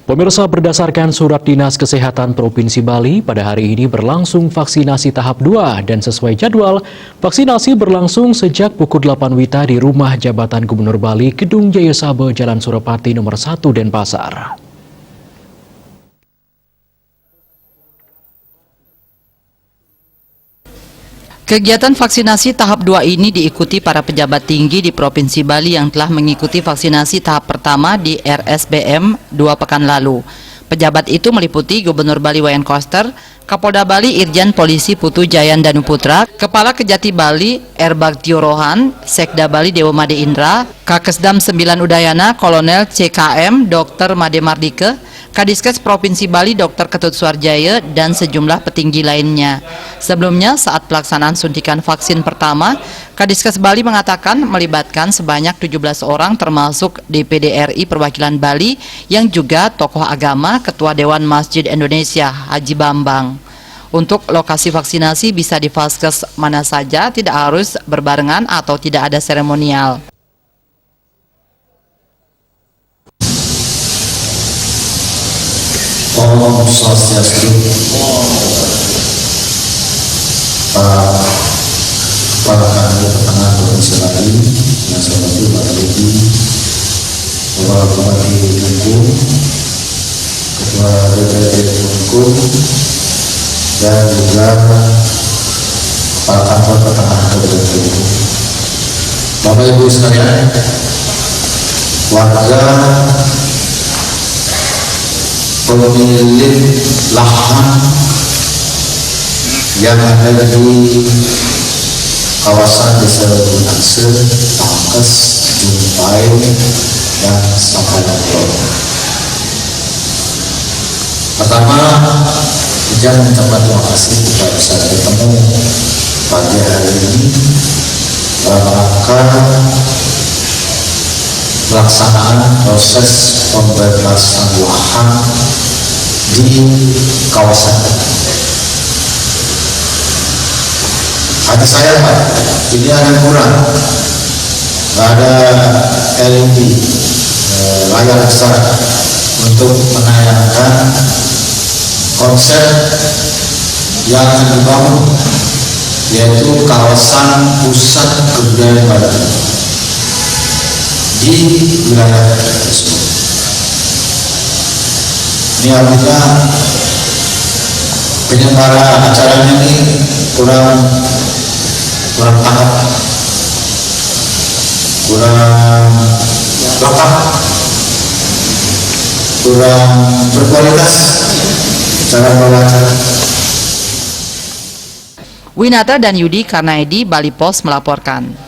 Pemirsa, berdasarkan Surat Dinas Kesehatan Provinsi Bali, pada hari ini berlangsung vaksinasi tahap 2 dan sesuai jadwal, vaksinasi berlangsung sejak pukul 8 WITA di Rumah Jabatan Gubernur Bali, Gedung Jayasabe, Jalan Surapati nomor 1 Denpasar. Kegiatan vaksinasi tahap 2 ini diikuti para pejabat tinggi di Provinsi Bali yang telah mengikuti vaksinasi tahap pertama di RSBM 2 pekan lalu. Pejabat itu meliputi Gubernur Bali Wayan Koster, Kapolda Bali Irjen Polisi Putu Jayan Danuputra, Kepala Kejati Bali Erbagtio Rohan, Sekda Bali Dewa Made Indra, Kakesdam 9 Udayana Kolonel CKM Dr. Made Mardike, Kadiskes Provinsi Bali Dr. Ketut Suarjaya, dan sejumlah petinggi lainnya. Sebelumnya, saat pelaksanaan suntikan vaksin pertama, Kadiskes Bali mengatakan melibatkan sebanyak 17 orang termasuk DPD RI Perwakilan Bali yang juga tokoh agama, Ketua Dewan Masjid Indonesia Haji Bambang. Untuk lokasi vaksinasi bisa di vaskes mana saja, tidak harus berbarengan atau tidak ada seremonial. Om Swastiastu. Para kandidat petengah Provinsi Bali yang saya hormati Bapak Ledi, Bapak Bupati Bengkulu, Ketua DPRD Bengkulu, dan juga para kantor petengah Kabupaten Bengkulu. Bapak Ibu sekalian, warga pemilik lahan yang ada di kawasan Desa Gunakse, Tangkes, Jumpai, dan Sampalapur. Pertama, Ijaz mengucapkan terima kasih kita bisa bertemu pagi hari ini dalam rangka pelaksanaan proses pembebasan lahan di kawasan. Hati saya Pak, ini ada kurang, nggak ada LED layar besar untuk menayangkan konsep yang akan dibangun, yaitu kawasan pusat kebudayaan Bali di wilayah tersebut. Ini artinya penyelenggara acaranya ini kurang tahap, kurang lengkap, kurang berkualitas cara membaca. Winata dan Yudi Karnaedi, Bali Pos melaporkan.